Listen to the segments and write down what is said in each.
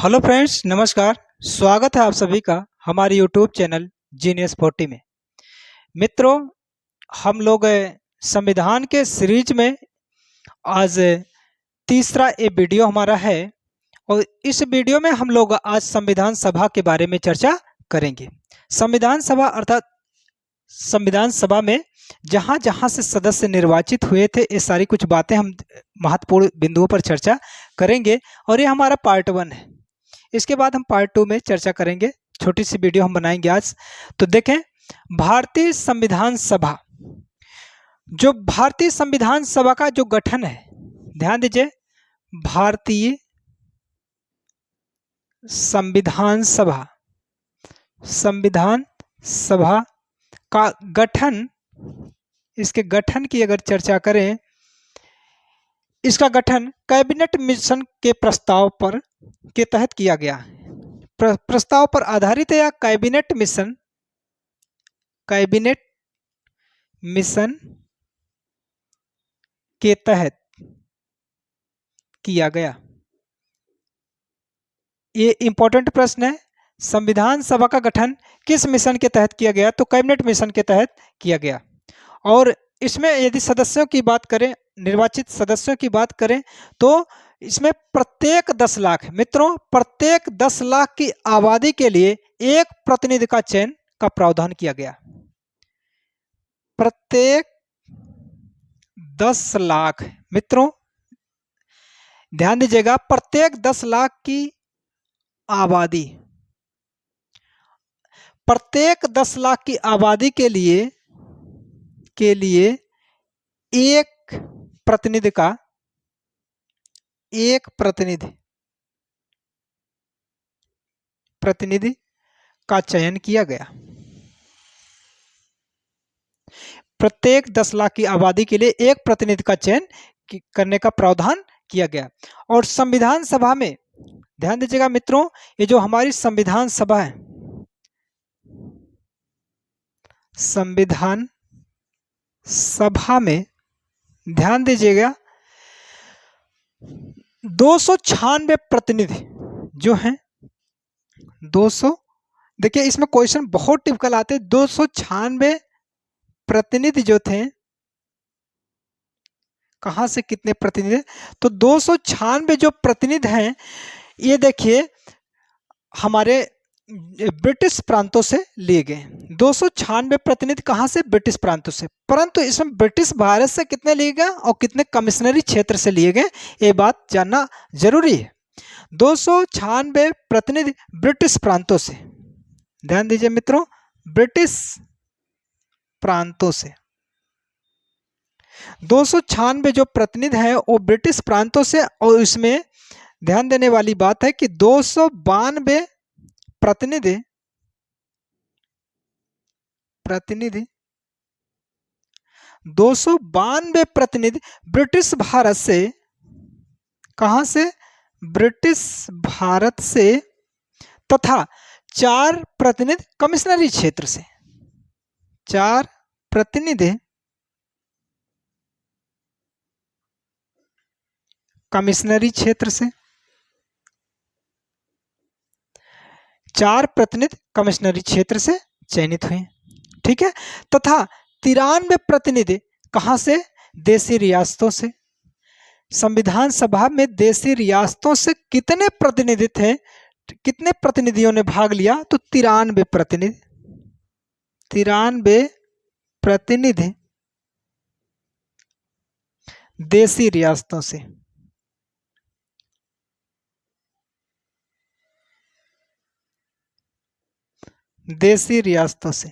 Hello friends, नमस्कार। स्वागत है आप सभी का हमारे यूट्यूब चैनल जीनियस 40 में। मित्रों, हम लोग संविधान के सीरीज में आज तीसरा ये वीडियो हमारा है और इस वीडियो में हम लोग आज संविधान सभा के बारे में चर्चा करेंगे। संविधान सभा अर्थात संविधान सभा में जहाँ जहाँ से सदस्य निर्वाचित हुए थे, ये सारी कुछ बातें हम महत्वपूर्ण बिंदुओं पर चर्चा करेंगे और ये हमारा पार्ट 1 है। इसके बाद हम पार्ट 2 में चर्चा करेंगे। छोटी सी वीडियो हम बनाएंगे आज। तो देखें, भारतीय संविधान सभा, जो भारतीय संविधान सभा का जो गठन है, ध्यान दीजिए, भारतीय संविधान सभा, संविधान सभा का गठन, इसके गठन की अगर चर्चा करें, इसका गठन कैबिनेट मिशन के प्रस्ताव पर के तहत किया गया। प्रस्ताव पर आधारित है या कैबिनेट मिशन के तहत किया गया। ये इंपॉर्टेंट प्रश्न है। संविधान सभा का गठन किस मिशन के तहत किया गया? तो कैबिनेट मिशन के तहत किया गया। और इसमें यदि सदस्यों की बात करें, निर्वाचित सदस्यों की बात करें, तो इसमें प्रत्येक 10 लाख, मित्रों, प्रत्येक 10 लाख की आबादी के लिए एक प्रतिनिधि का चयन का प्रावधान किया गया। प्रत्येक 10 लाख, मित्रों ध्यान दीजिएगा, प्रत्येक 10 लाख की आबादी, प्रत्येक 10 लाख की आबादी के लिए एक प्रतिनिधि का चयन किया गया। प्रत्येक 10 लाख की आबादी के लिए एक प्रतिनिधि का चयन करने का प्रावधान किया गया। और संविधान सभा में ध्यान दीजिएगा मित्रों, ये जो हमारी संविधान सभा है, संविधान सभा में ध्यान दीजिएगा 296 प्रतिनिधि जो हैं, 200, देखिए इसमें क्वेश्चन बहुत टिपिकल आते हैं। 296 प्रतिनिधि जो थे, कहां से कितने प्रतिनिधि? तो 296 जो प्रतिनिधि हैं, ये देखिए हमारे ब्रिटिश प्रांतों से लिए गए। 296 प्रतिनिधि कहां से? ब्रिटिश प्रांतों से। परंतु इसमें ब्रिटिश भारत से कितने लिए गए और कितने कमिश्नरी क्षेत्र से लिए गए, ये बात जानना जरूरी है। 296 प्रतिनिधि ब्रिटिश प्रांतों से, ध्यान दीजिए मित्रों, ब्रिटिश प्रांतों से 296 जो प्रतिनिधि हैं वो ब्रिटिश प्रांतों से। और इसमें ध्यान देने वाली बात है कि 292 प्रतिनिधि 292 प्रतिनिधि ब्रिटिश भारत से, कहां से? ब्रिटिश भारत से, तथा 4 प्रतिनिधि कमिश्नरी क्षेत्र से, 4 प्रतिनिधि कमिश्नरी क्षेत्र से, 4 प्रतिनिधि कमिश्नरी क्षेत्र से चयनित हुए, ठीक है। तथा 93 प्रतिनिधि कहां से? देशी रियासतों से। संविधान सभा में देशी रियासतों से कितने प्रतिनिधि थे, कितने प्रतिनिधियों ने भाग लिया? तो 93 प्रतिनिधि देशी रियासतों से। देशी रियासतों से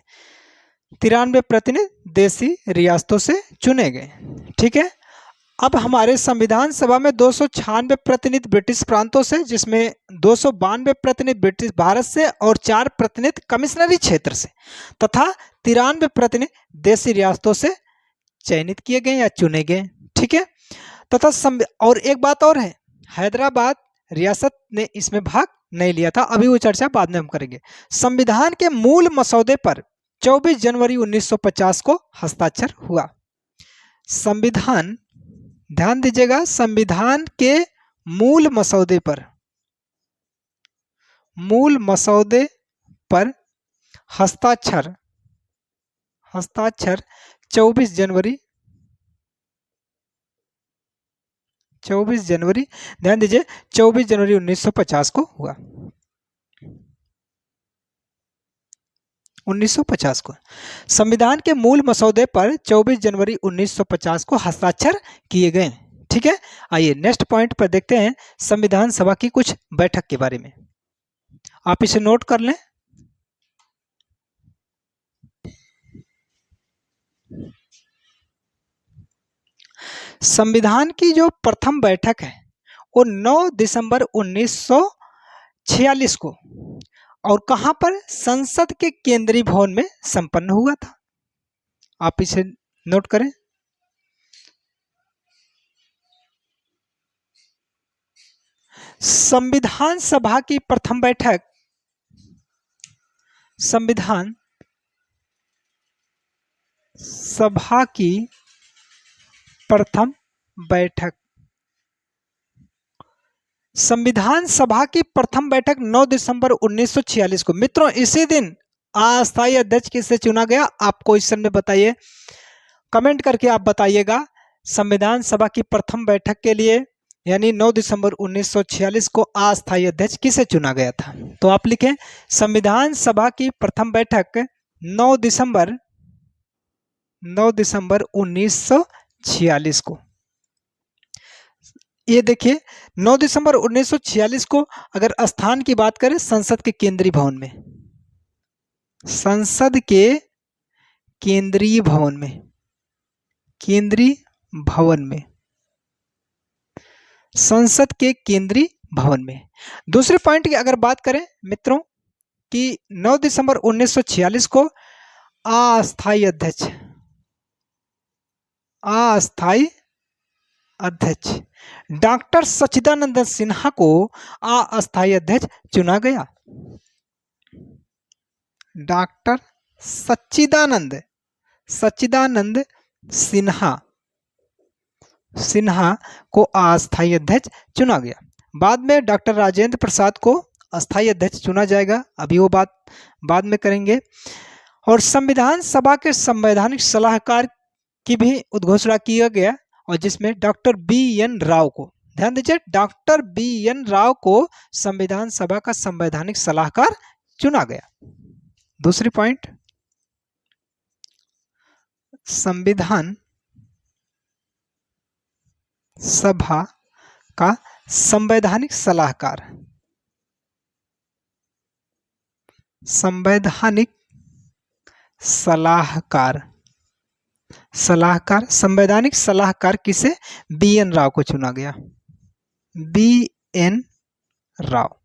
93 प्रतिनिधि देशी रियासतों से चुने गए, ठीक है। अब हमारे संविधान सभा में 296 प्रतिनिधि ब्रिटिश प्रांतों से, जिसमें 292 प्रतिनिधि ब्रिटिश भारत से और 4 प्रतिनिधि कमिश्नरी क्षेत्र से, तथा 93 प्रतिनिधि देशी रियासतों से चयनित किए गए या चुने गए, ठीक है। तथा और एक बात और है, हैदराबाद रियासत ने इसमें भाग नहीं लिया था। अभी वो चर्चा बाद में हम करेंगे। संविधान के मूल मसौदे पर 24 जनवरी 1950 को हस्ताक्षर हुआ। संविधान, ध्यान दीजिएगा, संविधान के मूल मसौदे पर मूल मसौदे पर हस्ताक्षर 24 जनवरी 24 जनवरी, ध्यान दीजिए 24 जनवरी 1950 को हुआ। 1950 को संविधान के मूल मसौदे पर 24 जनवरी 1950 को हस्ताक्षर किए गए। ठीक है, आइए नेक्स्ट पॉइंट पर देखते हैं संविधान सभा की कुछ बैठक के बारे में। आप इसे नोट कर लें। संविधान की जो प्रथम बैठक है वो 9 दिसंबर 1946 को और कहां पर, संसद के केंद्रीय भवन में संपन्न हुआ था। आप इसे नोट करें। संविधान सभा की प्रथम बैठक, संविधान सभा की प्रथम बैठक, संविधान सभा की प्रथम बैठक 9 दिसंबर 1946 को। मित्रों इसी दिन अस्थायी अध्यक्ष किसे चुना गया, आप क्वेश्चन में बताइए, कमेंट करके आप बताइएगा। संविधान सभा की प्रथम बैठक के लिए यानी 9 दिसंबर 1946 को अस्थायी अध्यक्ष किसे चुना गया था। तो आप लिखें संविधान सभा की प्रथम बैठक 9 दिसंबर 1946 को। ये देखिए 9 दिसंबर 1946 को अगर स्थान की बात करें, संसद के केंद्रीय भवन में, संसद के केंद्रीय भवन में, केंद्रीय भवन में, संसद के केंद्रीय भवन में। दूसरे पॉइंट की अगर बात करें मित्रों कि 9 दिसंबर 1946 को अस्थायी अध्यक्ष, अस्थायी अध्यक्ष डॉक्टर सच्चिदानंद सिन्हा को अस्थायी अध्यक्ष चुना गया। डॉक्टर सच्चिदानंद सिन्हा को अस्थायी अध्यक्ष चुना गया। बाद में डॉक्टर राजेंद्र प्रसाद को अस्थायी अध्यक्ष चुना जाएगा, अभी वो बात बाद में करेंगे। और संविधान सभा के संवैधानिक सलाहकार की भी उद्घोषणा किया गया और जिसमें डॉक्टर बी.एन. राव को, ध्यान दीजिए डॉक्टर बी.एन. राव को संविधान सभा का संवैधानिक सलाहकार चुना गया। दूसरी पॉइंट, संविधान सभा का संवैधानिक सलाहकार, संवैधानिक सलाहकार, संवैधानिक सलाहकार किसे, बी.एन. राव को चुना गया। बी.एन. राव,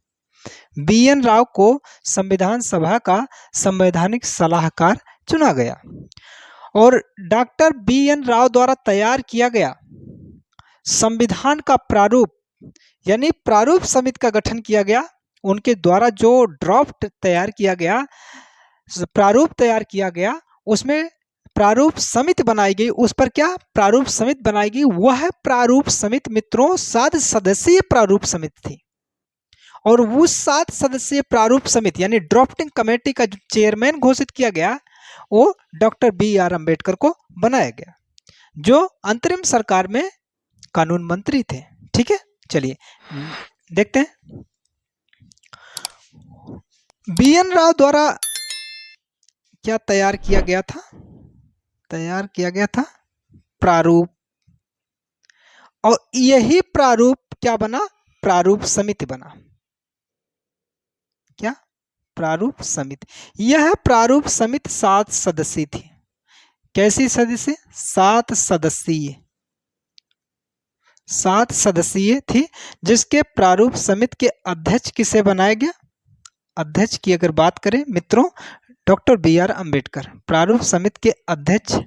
बी.एन. राव को संविधान सभा का संवैधानिक सलाहकार चुना गया। और डॉक्टर बी.एन. राव द्वारा तैयार किया गया संविधान का प्रारूप यानी प्रारूप समिति का गठन किया गया। उनके द्वारा जो ड्राफ्ट तैयार किया गया, प्रारूप तैयार किया गया, उसमें प्रारूप समिति बनाई गई। उस पर क्या प्रारूप समिति बनाई गई, वह प्रारूप समिति मित्रों 7 सदस्यीय प्रारूप समिति थी। और वो 7 सदस्यीय प्रारूप समिति यानी ड्राफ्टिंग कमेटी का जो चेयरमैन घोषित किया गया वो डॉक्टर बी.आर. अम्बेडकर को बनाया गया, जो अंतरिम सरकार में कानून मंत्री थे। ठीक है, चलिए देखते हैं। बी.एन. राव द्वारा क्या तैयार किया गया था, तैयार किया गया था प्रारूप, और यही प्रारूप क्या बना, प्रारूप समिति बना। क्या, प्रारूप समिति। यह प्रारूप समिति 7 सदस्यीय थी। कैसी सदस्य, 7 सदस्यीय, 7 सदस्यीय थी, जिसके प्रारूप समिति के अध्यक्ष किसे बनाया गया, अध्यक्ष की अगर बात करें मित्रों डॉक्टर बी.आर. अम्बेडकर। प्रारूप समिति के अध्यक्ष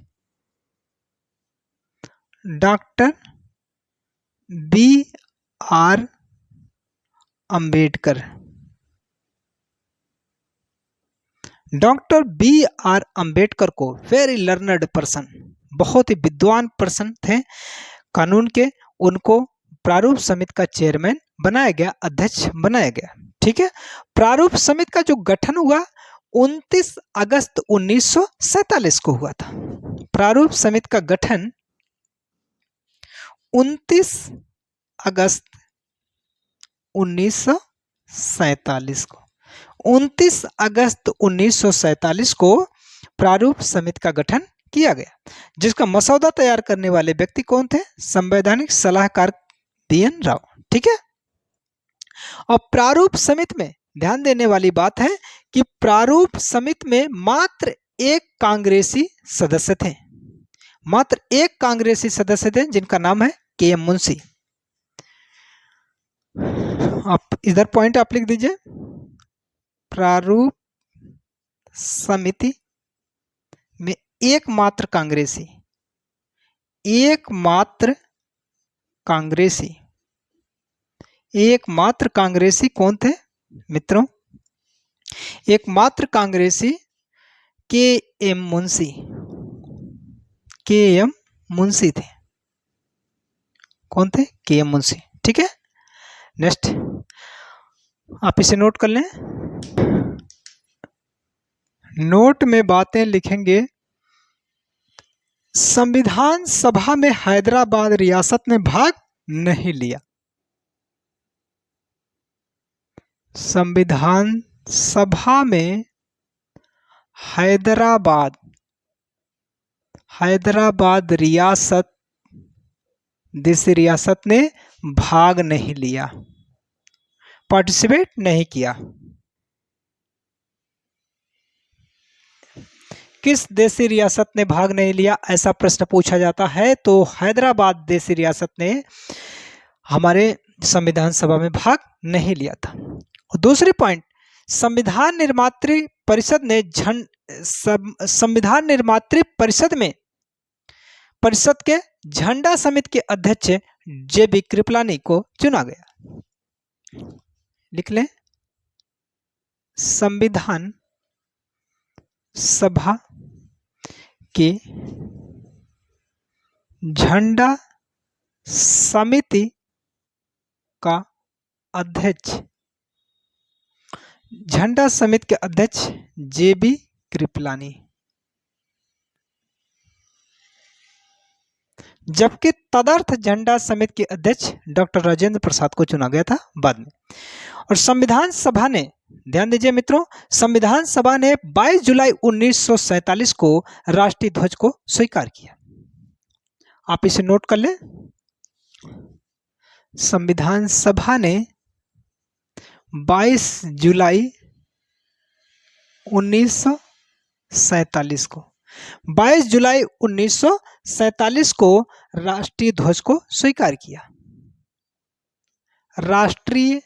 doctor B R. Ambedkar. Doctor B R. Ambedkar को वेरी लर्नड पर्सन, बहुत ही विद्वान पर्सन थे कानून के, उनको प्रारूप समिति का चेयरमैन बनाया गया, अध्यक्ष बनाया गया। ठीक है। प्रारूप समिति का जो गठन हुआ 29 अगस्त 1947 को हुआ था। प्रारूप समिति का गठन 29 अगस्त 1947 को 29 अगस्त 1947 को प्रारूप समिति का गठन किया गया, जिसका मसौदा तैयार करने वाले व्यक्ति कौन थे? संवैधानिक सलाहकार BN राव। ठीक है। और प्रारूप समिति में ध्यान देने वाली बात है कि प्रारूप समिति में मात्र एक कांग्रेसी सदस्य थे, मात्र एक कांग्रेसी सदस्य थे, जिनका नाम है KM मुंशी। आप इधर पॉइंट आप लिख दीजिए। प्रारूप समिति में एकमात्र कांग्रेसी कौन थे मित्रों? एकमात्र कांग्रेसी KM मुंशी थे। कौन थे? KM मुंशी। ठीक है। नेक्स्ट आप इसे नोट कर लें। नोट में बातें लिखेंगे। संविधान सभा में हैदराबाद रियासत ने भाग नहीं लिया। संविधान सभा में हैदराबाद रियासत, देसी रियासत ने भाग नहीं लिया, पार्टिसिपेट नहीं किया। किस देसी रियासत ने भाग नहीं लिया, ऐसा प्रश्न पूछा जाता है तो हैदराबाद देसी रियासत ने हमारे संविधान सभा में भाग नहीं लिया था। और दूसरी पॉइंट, संविधान निर्मात्री परिषद के झंडा समिति के अध्यक्ष JB कृपलानी को चुना गया। लिख लें। संविधान सभा के झंडा समिति का अध्यक्ष, झंडा समिति के अध्यक्ष JB कृपलानी, जबकि तदर्थ झंडा समिति के अध्यक्ष डॉक्टर राजेंद्र प्रसाद को चुना गया था बाद में। और संविधान सभा ने, ध्यान दीजिए मित्रों, संविधान सभा ने 22 जुलाई 1947 को राष्ट्रीय ध्वज को स्वीकार किया। आप इसे नोट कर लें। संविधान सभा ने 22 जुलाई 1947 को 22 जुलाई 1947 को राष्ट्रीय ध्वज को स्वीकार किया। राष्ट्रीय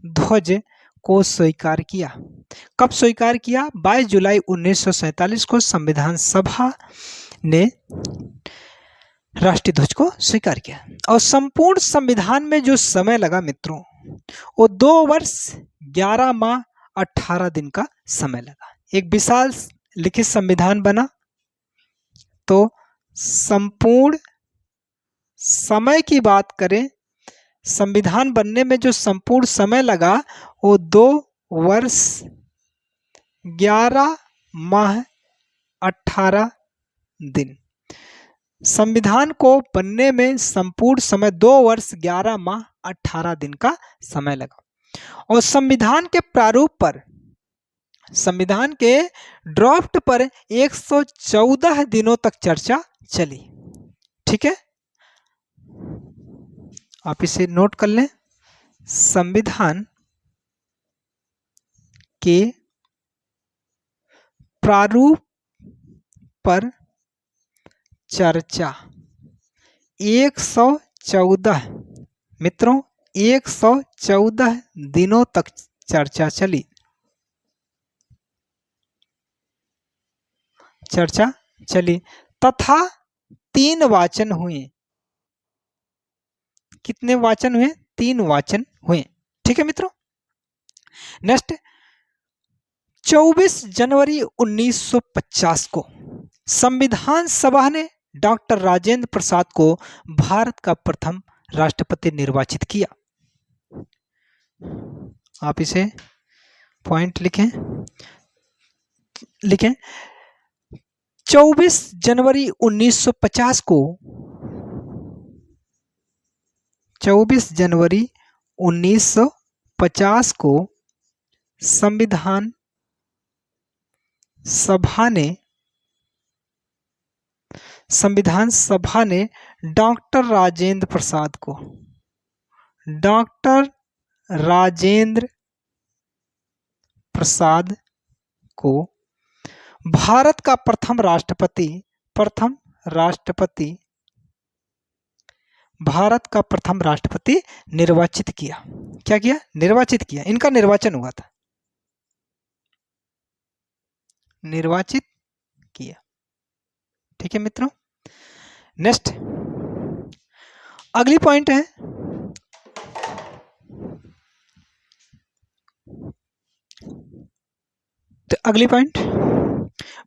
ध्वज को स्वीकार किया। कब स्वीकार किया? 22 जुलाई 1947 को संविधान सभा ने राष्ट्रीय ध्वज को स्वीकार किया। और संपूर्ण संविधान में जो समय लगा मित्रों, वो 2 वर्ष 11 माह 18 दिन का समय लगा। एक विशाल लिखित संविधान बना, तो संपूर्ण समय की बात करें, संविधान बनने में जो संपूर्ण समय लगा वो 2 वर्ष 11 माह 18 दिन। संविधान को बनने में संपूर्ण समय 2 वर्ष 11 माह 18 दिन का समय लगा। और संविधान के प्रारूप पर, संविधान के ड्राफ्ट पर 114 दिनों तक चर्चा चली। ठीक है। आप इसे नोट कर लें। संविधान के प्रारूप पर चर्चा 114 मित्रों 114 दिनों तक चर्चा चली। तथा 3 वाचन हुए। कितने वाचन हुए? 3 वाचन हुए। ठीक है मित्रों। नेक्स्ट, 24 जनवरी 1950 को संविधान सभा ने डॉक्टर राजेंद्र प्रसाद को भारत का प्रथम राष्ट्रपति निर्वाचित किया। आप इसे पॉइंट लिखें। 24 जनवरी 1950 को 24 जनवरी 1950 को संविधान सभा ने डॉक्टर राजेंद्र प्रसाद को भारत का प्रथम राष्ट्रपति निर्वाचित किया। क्या किया? निर्वाचित किया। इनका निर्वाचन हुआ था, निर्वाचित किया। ठीक है मित्रों। नेक्स्ट अगली पॉइंट है तो अगली पॉइंट,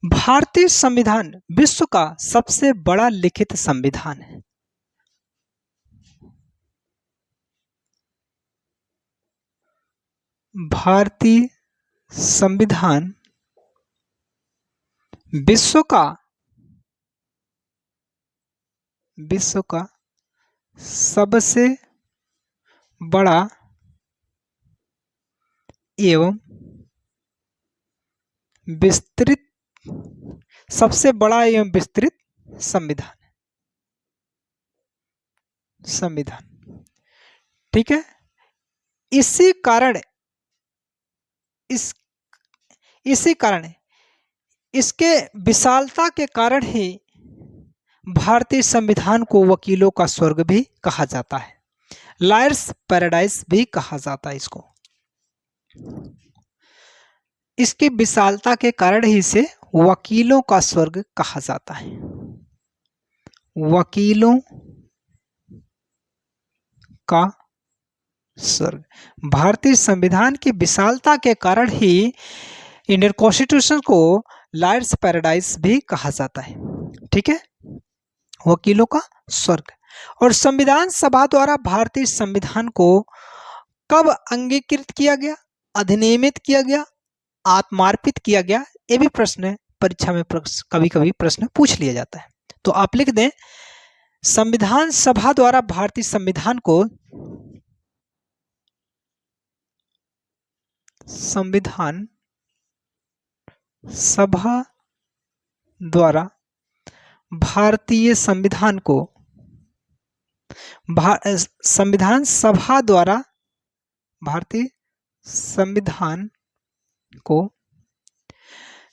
भारतीय संविधान विश्व का सबसे बड़ा लिखित संविधान है। भारतीय संविधान विश्व का सबसे बड़ा एवं विस्तृत संविधान। ठीक है। इसी कारण इसके विशालता के कारण ही भारतीय संविधान को वकीलों का स्वर्ग भी कहा जाता है, लॉयर्स पैराडाइज भी कहा जाता है इसको। इसकी विशालता के कारण ही इसे वकीलों का स्वर्ग कहा जाता है। वकीलों का स्वर्ग। भारतीय संविधान की विशालता के कारण ही इंडियन कॉन्स्टिट्यूशन को लॉयर्स पैराडाइज भी कहा जाता है। ठीक है, वकीलों का स्वर्ग। और संविधान सभा द्वारा भारतीय संविधान को कब अंगीकृत किया गया, अधिनियमित किया गया, आत्मार्पित किया गया? ये भी प्रश्न परीक्षा में कभी कभी प्रश्न पूछ लिया जाता है। तो आप लिख दें, संविधान सभा द्वारा भारतीय संविधान को संविधान सभा द्वारा भारतीय संविधान को संविधान सभा द्वारा भारतीय संविधान को,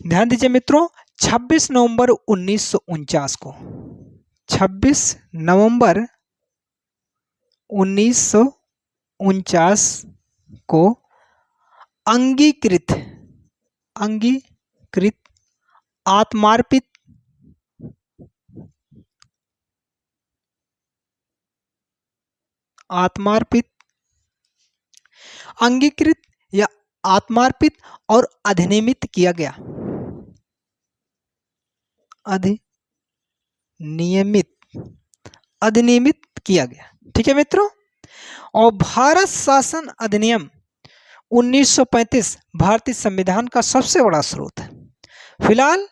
ध्यान दीजिए मित्रों, 26 नवंबर 1949 को 26 नवंबर 1949 को अंगीकृत आत्मार्पित अंगीकृत या आत्मार्पित और अधिनियमित किया गया। अधिनियमित किया गया। ठीक है मित्रों। और भारत शासन अधिनियम 1935 भारतीय संविधान का सबसे बड़ा स्रोत है। फिलहाल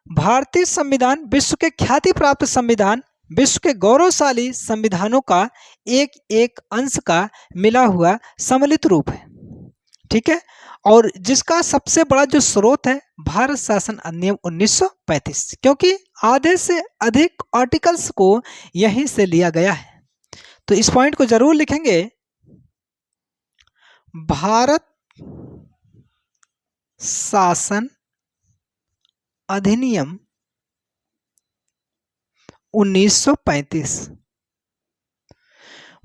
भारतीय संविधान विश्व के ख्याति प्राप्त संविधान, विश्व के गौरवशाली संविधानों का एक एक अंश का मिला हुआ सम्मिलित रूप है। ठीक है। और जिसका सबसे बड़ा जो स्रोत है भारत शासन अधिनियम 1935, क्योंकि आधे से अधिक आर्टिकल्स को यहीं से लिया गया है। तो इस पॉइंट को जरूर लिखेंगे, भारत शासन अधिनियम 1935।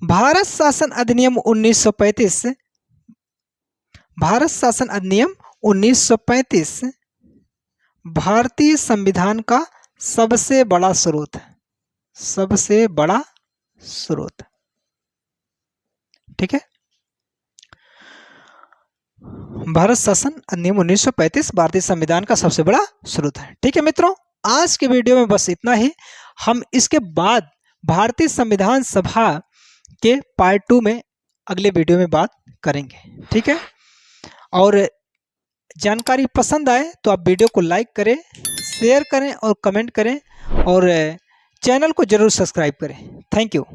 भारत शासन अधिनियम 1935 भारत शासन अधिनियम 1935 भारतीय संविधान का सबसे बड़ा स्रोत है, सबसे बड़ा स्रोत। ठीक है। भारत शासन अधिनियम 1935 भारतीय संविधान का सबसे बड़ा स्रोत है। ठीक है मित्रों, आज के वीडियो में बस इतना ही। हम इसके बाद भारतीय संविधान सभा के पार्ट 2 में अगले वीडियो में बात करेंगे, ठीक है। और जानकारी पसंद आए तो आप वीडियो को लाइक करें, शेयर करें और कमेंट करें, और चैनल को ज़रूर सब्सक्राइब करें। Thank you.